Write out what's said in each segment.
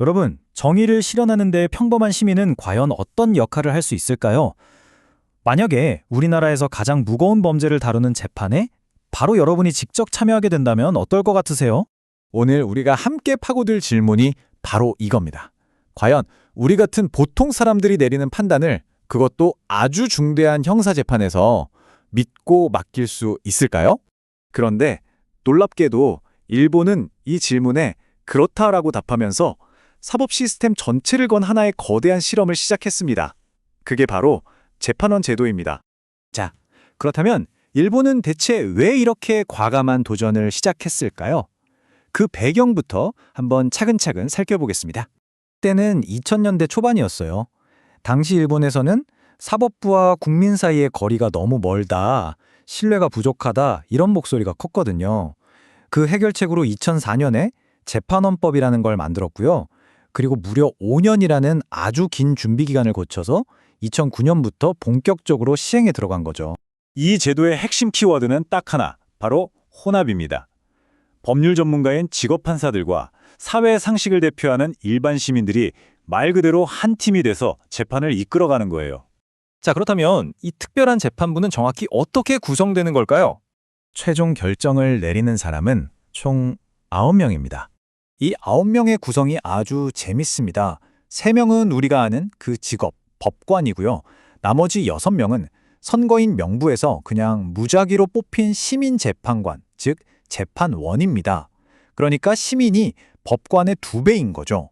여러분, 정의를 실현하는데 평범한 시민은 과연 어떤 역할을 할 수 있을까요? 만약에 우리나라에서 가장 무거운 범죄를 다루는 재판에 바로 여러분이 직접 참여하게 된다면 어떨 것 같으세요? 오늘 우리가 함께 파고들 질문이 바로 이겁니다. 과연 우리 같은 보통 사람들이 내리는 판단을 그것도 아주 중대한 형사재판에서 믿고 맡길 수 있을까요? 그런데 놀랍게도 일본은 이 질문에 그렇다라고 답하면서 사법 시스템 전체를 건 하나의 거대한 실험을 시작했습니다. 그게 바로 재판원 제도입니다. 자, 그렇다면 일본은 대체 왜 이렇게 과감한 도전을 시작했을까요? 그 배경부터 한번 차근차근 살펴보겠습니다. 때는 2000년대 초반이었어요. 당시 일본에서는 사법부와 국민 사이의 거리가 너무 멀다, 신뢰가 부족하다 이런 목소리가 컸거든요. 그 해결책으로 2004년에 재판원법이라는 걸 만들었고요. 그리고 무려 5년이라는 아주 긴 준비 기간을 거쳐서 2009년부터 본격적으로 시행에 들어간 거죠. 이 제도의 핵심 키워드는 딱 하나, 바로 혼합입니다. 법률 전문가인 직업 판사들과 사회 상식을 대표하는 일반 시민들이 말 그대로 한 팀이 돼서 재판을 이끌어가는 거예요. 자, 그렇다면 이 특별한 재판부는 정확히 어떻게 구성되는 걸까요? 최종 결정을 내리는 사람은 총 9명입니다. 이 9명의 구성이 아주 재밌습니다. 3명은 우리가 아는 그 직업, 법관이고요. 나머지 6명은 선거인 명부에서 그냥 무작위로 뽑힌 시민재판관, 즉 재판원입니다. 그러니까 시민이 법관의 2배인 거죠.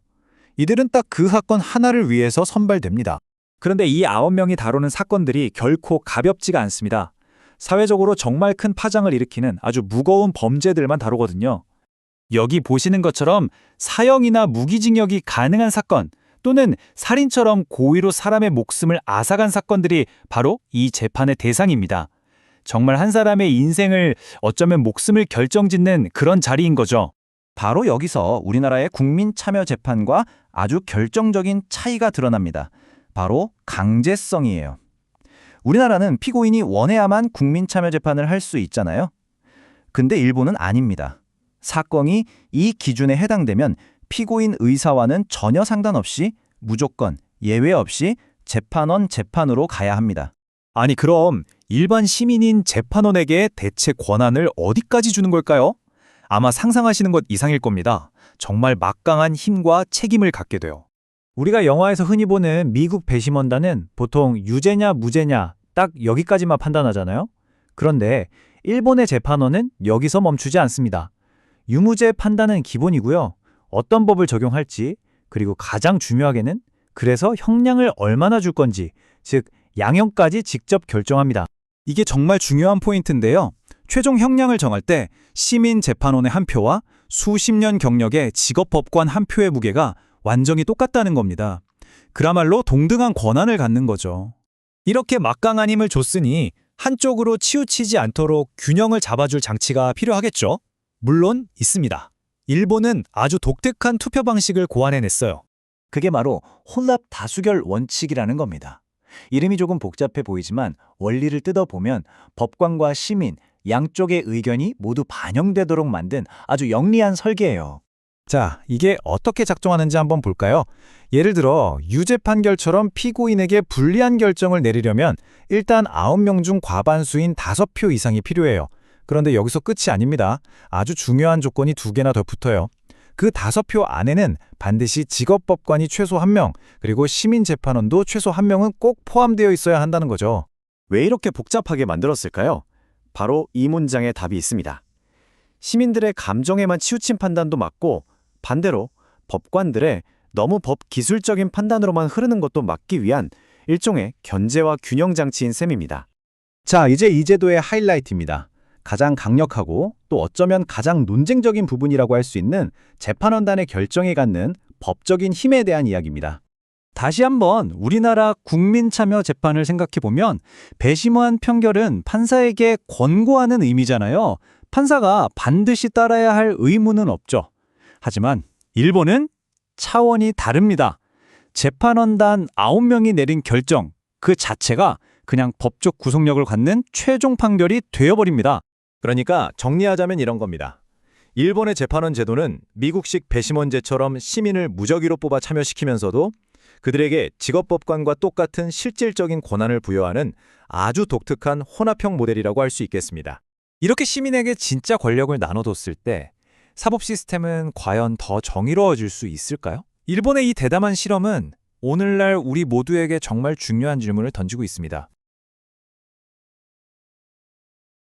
이들은 딱 그 사건 하나를 위해서 선발됩니다. 그런데 이 9명이 다루는 사건들이 결코 가볍지가 않습니다. 사회적으로 정말 큰 파장을 일으키는 아주 무거운 범죄들만 다루거든요. 여기 보시는 것처럼 사형이나 무기징역이 가능한 사건 또는 살인처럼 고의로 사람의 목숨을 앗아간 사건들이 바로 이 재판의 대상입니다. 정말 한 사람의 인생을 어쩌면 목숨을 결정짓는 그런 자리인 거죠. 바로 여기서 우리나라의 국민참여재판과 아주 결정적인 차이가 드러납니다. 바로 강제성이에요. 우리나라는 피고인이 원해야만 국민참여재판을 할 수 있잖아요. 근데 일본은 아닙니다. 사건이 이 기준에 해당되면 피고인 의사와는 전혀 상관없이 무조건 예외 없이 재판원 재판으로 가야 합니다. 아니 그럼 일반 시민인 재판원에게 대체 권한을 어디까지 주는 걸까요? 아마 상상하시는 것 이상일 겁니다. 정말 막강한 힘과 책임을 갖게 돼요. 우리가 영화에서 흔히 보는 미국 배심원단은 보통 유죄냐 무죄냐 딱 여기까지만 판단하잖아요. 그런데 일본의 재판원은 여기서 멈추지 않습니다. 유무죄 판단은 기본이고요. 어떤 법을 적용할지, 그리고 가장 중요하게는 그래서 형량을 얼마나 줄 건지, 즉 양형까지 직접 결정합니다. 이게 정말 중요한 포인트인데요. 최종 형량을 정할 때 시민 재판원의 한 표와 수십 년 경력의 직업법관 한 표의 무게가 완전히 똑같다는 겁니다. 그야말로 동등한 권한을 갖는 거죠. 이렇게 막강한 힘을 줬으니 한쪽으로 치우치지 않도록 균형을 잡아줄 장치가 필요하겠죠? 물론 있습니다. 일본은 아주 독특한 투표 방식을 고안해냈어요. 그게 바로 혼합 다수결 원칙이라는 겁니다. 이름이 조금 복잡해 보이지만 원리를 뜯어보면 법관과 시민, 양쪽의 의견이 모두 반영되도록 만든 아주 영리한 설계예요. 자, 이게 어떻게 작동하는지 한번 볼까요? 예를 들어 유죄 판결처럼 피고인에게 불리한 결정을 내리려면 일단 9명 중 과반수인 5표 이상이 필요해요. 그런데 여기서 끝이 아닙니다. 아주 중요한 조건이 2개나 더 붙어요. 그 5표 안에는 반드시 직업법관이 최소 1명, 그리고 시민재판원도 최소 1명은 꼭 포함되어 있어야 한다는 거죠. 왜 이렇게 복잡하게 만들었을까요? 바로 이 문장에 답이 있습니다. 시민들의 감정에만 치우친 판단도 맞고 반대로 법관들의 너무 법 기술적인 판단으로만 흐르는 것도 막기 위한 일종의 견제와 균형 장치인 셈입니다. 자, 이제 이 제도의 하이라이트입니다. 가장 강력하고 또 어쩌면 가장 논쟁적인 부분이라고 할 수 있는 재판원단의 결정에 갖는 법적인 힘에 대한 이야기입니다. 다시 한번 우리나라 국민참여재판을 생각해보면 배심원 판결은 판사에게 권고하는 의미잖아요. 판사가 반드시 따라야 할 의무는 없죠. 하지만 일본은 차원이 다릅니다. 재판원단 9명이 내린 결정 그 자체가 그냥 법적 구속력을 갖는 최종 판결이 되어버립니다. 그러니까 정리하자면 이런 겁니다. 일본의 재판원 제도는 미국식 배심원제처럼 시민을 무작위로 뽑아 참여시키면서도 그들에게 직업법관과 똑같은 실질적인 권한을 부여하는 아주 독특한 혼합형 모델이라고 할 수 있겠습니다. 이렇게 시민에게 진짜 권력을 나눠뒀을 때 사법 시스템은 과연 더 정의로워질 수 있을까요? 일본의 이 대담한 실험은 오늘날 우리 모두에게 정말 중요한 질문을 던지고 있습니다.